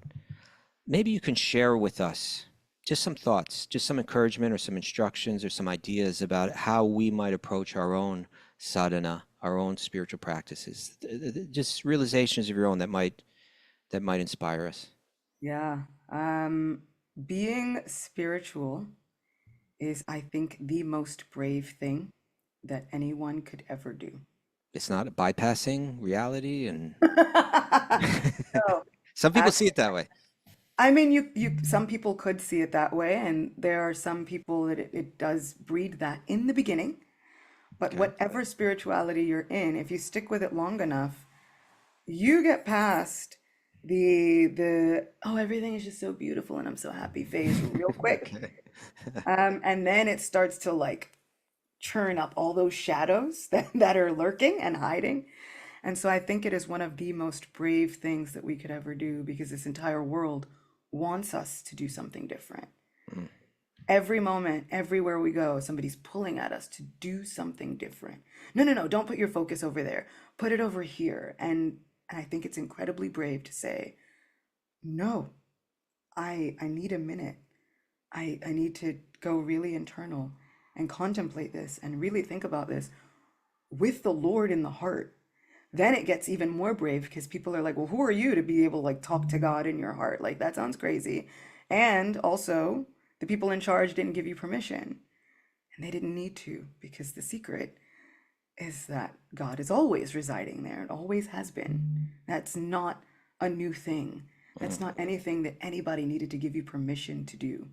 maybe you can share with us just some thoughts, just some encouragement or some instructions or some ideas about how we might approach our own sadhana, our own spiritual practices, just realizations of your own that might inspire us. Yeah. Being spiritual is, I think, the most brave thing that anyone could ever do. It's not bypassing reality, and No, some people see it that way. I mean, some people could see it that way, and there are some people that it does breed that in the beginning. But Okay. whatever spirituality you're in, if you stick with it long enough, you get past the oh, everything is just so beautiful and I'm so happy phase real quick. Okay. And then it starts to like churn up all those shadows that are lurking and hiding. And so I think it is one of the most brave things that we could ever do because this entire world wants us to do something different. Every moment, everywhere we go, somebody's pulling at us to do something different. No, no, no, don't put your focus over there. Put it over here. And I think it's incredibly brave to say, no, I need a minute. I need to go really internal and contemplate this and really think about this with the Lord in the heart. Then it gets even more brave because people are like, well, who are you to be able to like talk to God in your heart? Like that sounds crazy. And also, the people in charge didn't give you permission, and they didn't need to, because the secret is that God is always residing there. It always has been. That's not a new thing. That's not anything that anybody needed to give you permission to do.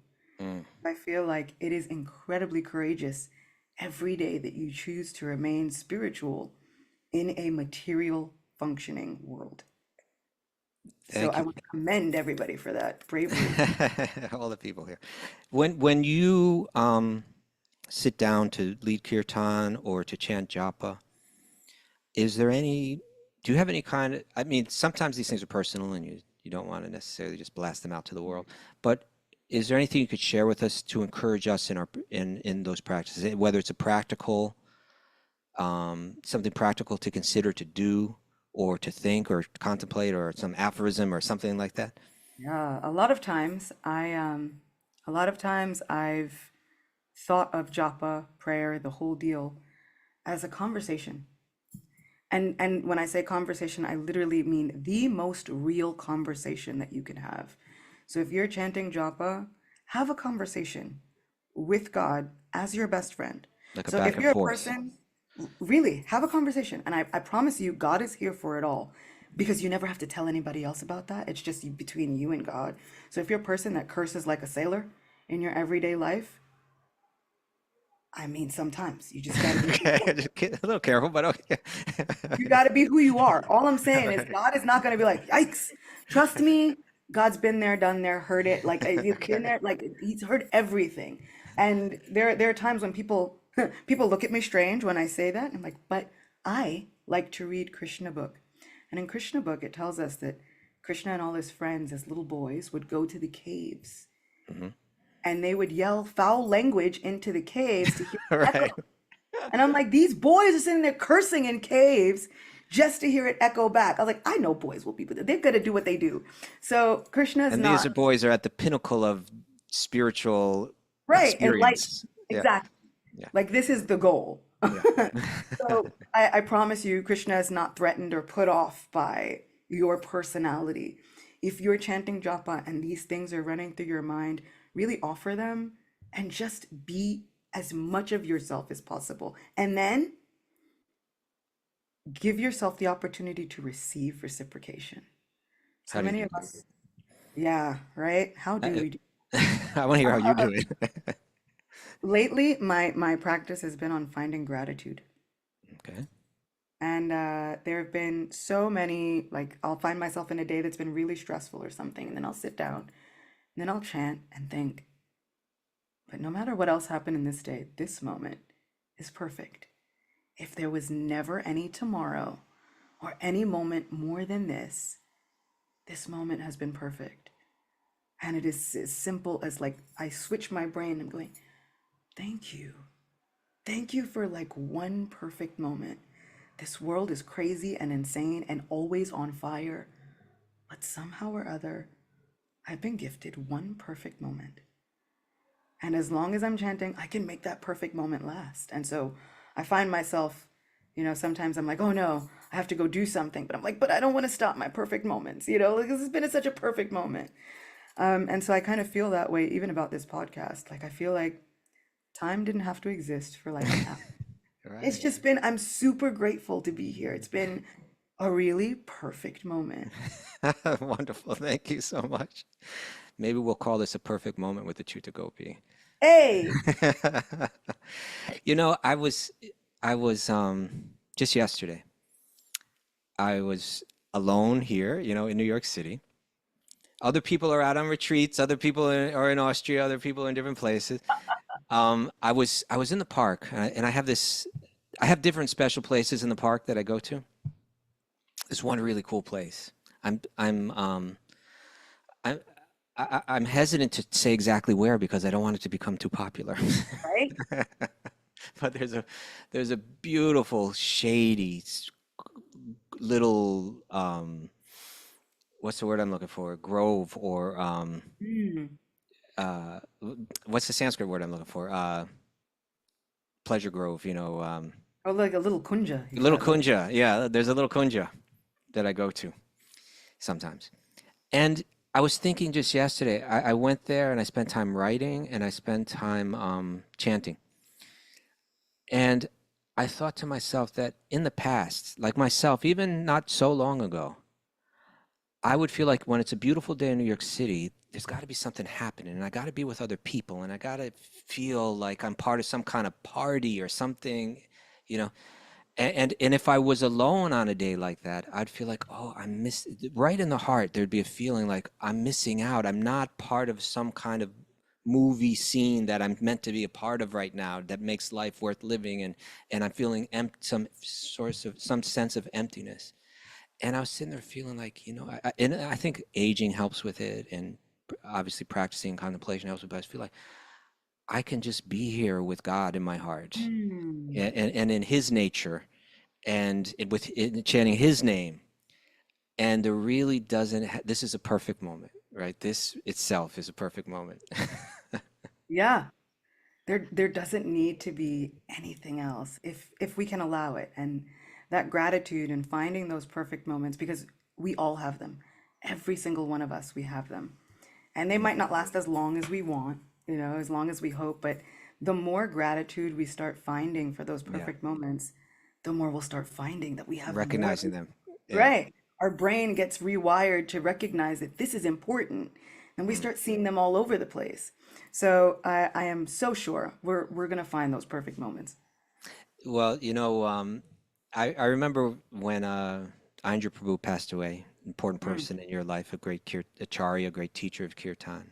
I feel like it is incredibly courageous every day that you choose to remain spiritual in a material functioning world. So Thank I you. want to commend everybody for that bravery. All the people here. When you sit down to lead kirtan or to chant japa, is there any, do you have any kind of, I mean, sometimes these things are personal and you don't want to necessarily just blast them out to the world, but is there anything you could share with us to encourage us in our in those practices, whether it's a practical, something practical to consider to do or to think or contemplate, or some aphorism or something like that? Yeah, a lot of times I've thought of japa, prayer, the whole deal as a conversation. And when I say conversation, I literally mean the most real conversation that you can have. So if you're chanting japa, have a conversation with God as your best friend. Like a So back if and you're a forth. person, really have a conversation. And I promise you, God is here for it all, because you never have to tell anybody else about that. It's just between you and God. So if you're a person that curses like a sailor in your everyday life, I mean, sometimes you just gotta be who you Okay, are. just a little careful, but okay. You gotta be who you are. All I'm saying is God is not gonna be like, yikes, trust me. God's been there, done there, heard it. Like he's been Okay. there, like he's heard everything. And there are times when people people look at me strange when I say that. I'm like, but I like to read Krishna book. And in Krishna book, it tells us that Krishna and all his friends as little boys would go to the caves, Mhm. and they would yell foul language into the caves to hear All the echo. right. And I'm like, these boys are sitting there cursing in caves just to hear it echo back. I was like, I know boys will be, but they're gonna do what they do. So Krishna is And these not are boys are at the pinnacle of spiritual right and light. experience. Yeah. Exactly. Yeah. Like this is the goal. Yeah. So I promise you, Krishna is not threatened or put off by your personality. If you're chanting japa and these things are running through your mind, really offer them and just be as much of yourself as possible. And then give yourself the opportunity to receive reciprocation. How So do you many do of us, yeah, right? How do that? we do? I want to hear how you do it. Lately, my practice has been on finding gratitude. Okay. And there have been so many, like, I'll find myself in a day that's been really stressful or something, and then I'll sit down, and then I'll chant and think, but no matter what else happened in this day, this moment is perfect. If there was never any tomorrow or any moment more than this moment has been perfect. And it is as simple as like I switch my brain. I'm going, thank you. Thank you for like one perfect moment. This world is crazy and insane and always on fire. But somehow or other, I've been gifted one perfect moment. And as long as I'm chanting, I can make that perfect moment last. And so I find myself, sometimes I'm like, oh no, I have to go do something. But I'm like, but I don't want to stop my perfect moments. Like this has been such a perfect moment. And so I kind of feel that way even about this podcast. Like I feel like time didn't have to exist for like an hour. It's Right. just been, I'm super grateful to be here. It's been a really perfect moment. Wonderful. Thank you so much. Maybe we'll call this a perfect moment with the Acyuta Gopi. Hey, I was just yesterday, I was alone here, in New York City. Other people are out on retreats, other people are in Austria, other people are in different places. I was in the park, and I have different special places in the park that I go to. There's one really cool place. I'm I'm um I'm I'm hesitant to say exactly where because I don't want it to become too popular. Right? But there's a beautiful shady little what's the word I'm looking for? Grove or Mm. uh, what's the Sanskrit word I'm looking for? Pleasure grove, Oh, like a little kunja, you little call it. kunja. Yeah, there's a little kunja that I go to sometimes. And I was thinking just yesterday, I went there and I spent time writing and I spent time chanting. And I thought to myself that in the past, like myself, even not so long ago, I would feel like when it's a beautiful day in New York City, there's got to be something happening, and I got to be with other people, and I got to feel like I'm part of some kind of party or something, you know. And if I was alone on a day like that, I'd feel like, oh, I'm miss right in the heart. There'd be a feeling like I'm missing out. I'm not part of some kind of movie scene that I'm meant to be a part of right now that makes life worth living, and I'm feeling some sense of emptiness. And I was sitting there feeling like, and I think aging helps with it, and obviously practicing contemplation helps with it, but I feel like I can just be here with God in my heart Mm. and in His nature and chanting His name. And there really this is a perfect moment, right? This itself is a perfect moment. Yeah. There doesn't need to be anything else if we can allow it. And that gratitude and finding those perfect moments, because we all have them. Every single one of us, we have them. And they might not last as long as we want, as long as we hope, but the more gratitude we start finding for those Yeah, perfect moments, the more we'll start finding that we have them more. recognizing them. Yeah. Right. Our brain gets rewired to recognize that this is important, and we Mm. start seeing them all over the place. So I am so sure we're gonna find those perfect moments. Well, I remember when Andhra Prabhu passed away, important Mm, person in your life, a great acharya, a great teacher of kirtan.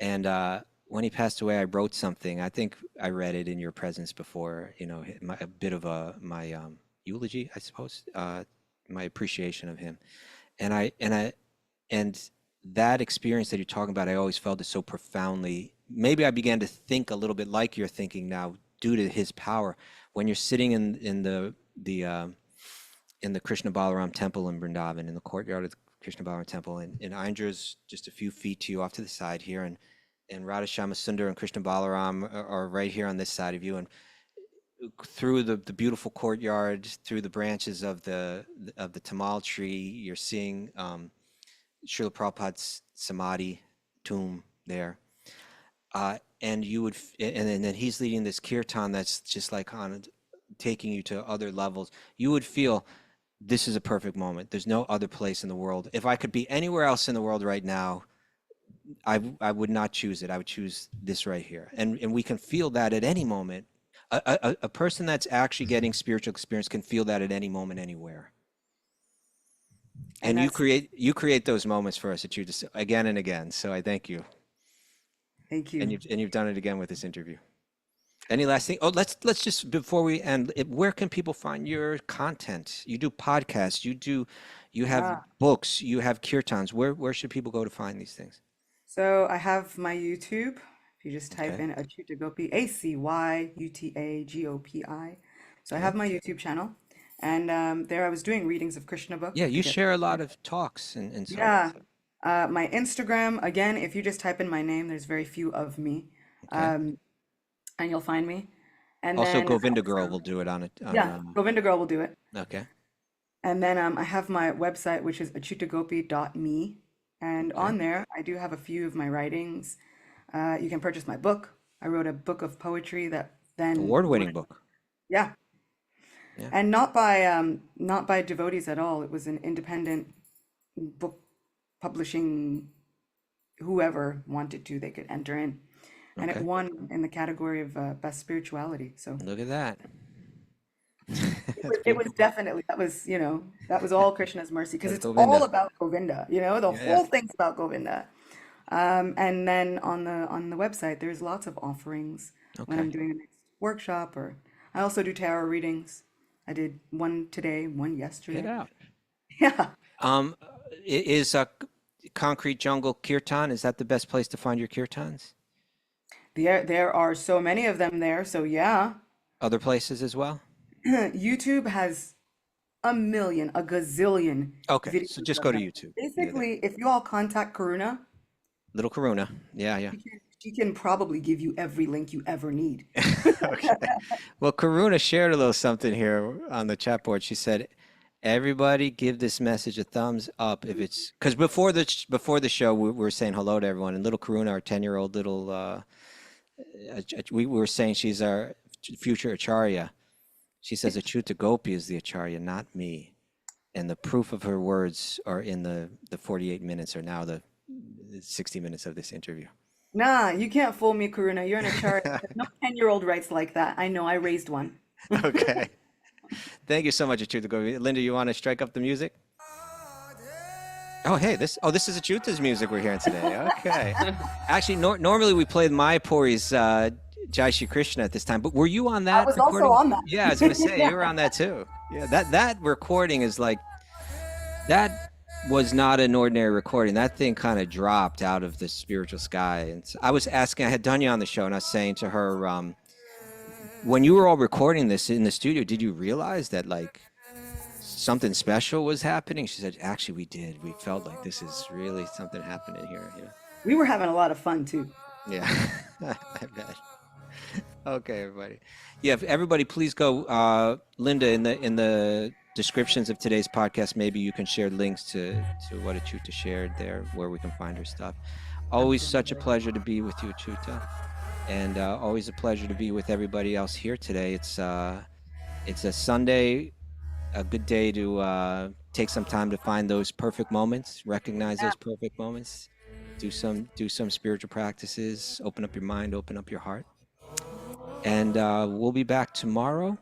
And when he passed away, I wrote something. I think I read it in your presence before, a bit of my eulogy, I suppose, my appreciation of him. And and that experience that you're talking about, I always felt it so profoundly. Maybe I began to think a little bit like you're thinking now, due to his power. When you're sitting in the Krishna Balaram temple in Vrindavan, in the courtyard of the Krishna Balaram temple, and Indra's just a few feet to you off to the side here, and Radha Shama Sundar and Krishna Balaram are right here on this side of you, and through the beautiful courtyard, through the branches of the Tamal tree, you're seeing Srila Prabhupada's samadhi tomb there. And and then he's leading this kirtan that's just like taking you to other levels. You would feel this is a perfect moment. There's no other place in the world. If I could be anywhere else in the world right now, I would not choose it. I would choose this right here. And we can feel that at any moment. A person that's actually getting spiritual experience can feel that at any moment, anywhere. and And that's you create those moments for us at Acyuta again and again. So I thank you. thank And you. you've done it again with this interview. Any last thing? Oh, let's just before we end, where can people find your content? You do podcasts, you have Yeah. books, you have kirtans. Where should people go to find these things? So I have my YouTube. If you just type Okay. in Acyuta Gopi, Acyuta Gopi. So I Okay. have my YouTube channel, and there I was doing readings of Krishna Yeah, book to you get. share a lot of talks and so on. Yeah. My Instagram, again, if you just type in my name, there's very few of me, Okay. um, and you'll find me. And Also, then Govinda Girl also, will do it on it on yeah, Govinda Girl will do it. okay. And then I have my website, which is achyutagopi.me. And Okay. on there, I do have a few of my writings. You can purchase my book. I wrote a book of poetry that then Award-winning book. yeah, Yeah. and not by devotees at all. It was an independent book publishing. Whoever wanted to, they could enter in, and it Okay. won in the category of best spirituality. So Look at that. it That's was beautiful. definitely that was all Krishna's mercy because That's it's all Govinda. about Govinda. The Yeah, yeah. whole thing's about Govinda. And then on the website, there's lots of offerings when I'm Okay. doing a next workshop, or I also do tarot readings. I did one today, one Get yesterday. out. Yeah. Um, is Concrete Jungle Kirtan. Is that the best place to find your kirtans? There are so many of them there, so yeah. Other places as well? YouTube has a gazillion Okay, videos so just of go to them. YouTube. Basically, if you all contact Karuna, Little Karuna. Yeah, yeah. she can probably give you every link you ever need. Okay. Well, Karuna shared a little something here on the chat board. She said, "Everybody, give this message a thumbs up if it's because before the show we were saying hello to everyone, and little Karuna, our 10-year-old little, we were saying she's our future acharya. She says Acyuta Gopi is the acharya, not me, and the proof of her words are in the 48 minutes, or now the 60 minutes of this interview." Nah, you can't fool me, Karuna. You're an acharya. No 10-year-old writes like that. I know, I raised one. Okay. Thank you so much, Acyuta Gopi. Linda, you want to strike up the music? Oh, hey, this is Achyuta's music we're hearing today. Okay. Actually, normally we play Mayapuri's Jai Shri Krishna at this time, but were you on that I was recording? also on that. Yeah, I was going to say, Yeah. you were on that too. Yeah, that recording is like, that was not an ordinary recording. That thing kind of dropped out of the spiritual sky. And so I was asking, I had Dunya on the show, and I was saying to her, when you were all recording this in the studio, did you realize that like something special was happening? She said, actually, we did. We felt like this is really something happening here. You know? We were having a lot of fun too. Yeah, I bet. Okay, everybody. Yeah, if everybody, please go, Linda, in the descriptions of today's podcast, maybe you can share links to what Acyuta shared there, where we can find her stuff. Always such a pleasure to be with you, Acyuta, and always a pleasure to be with everybody else here today. It's a Sunday, a good day to take some time to find those perfect moments, recognize those perfect moments, do some spiritual practices, open up your mind, open up your heart. And we'll be back tomorrow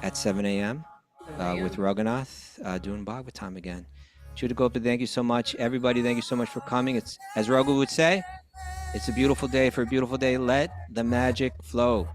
at 7 a.m. With Raghunath doing Bhagavatam again. Acyuta Gopi, thank you so much. Everybody, thank you so much for coming. It's, as Raghu would say, it's a beautiful day. For a beautiful day, let the magic flow.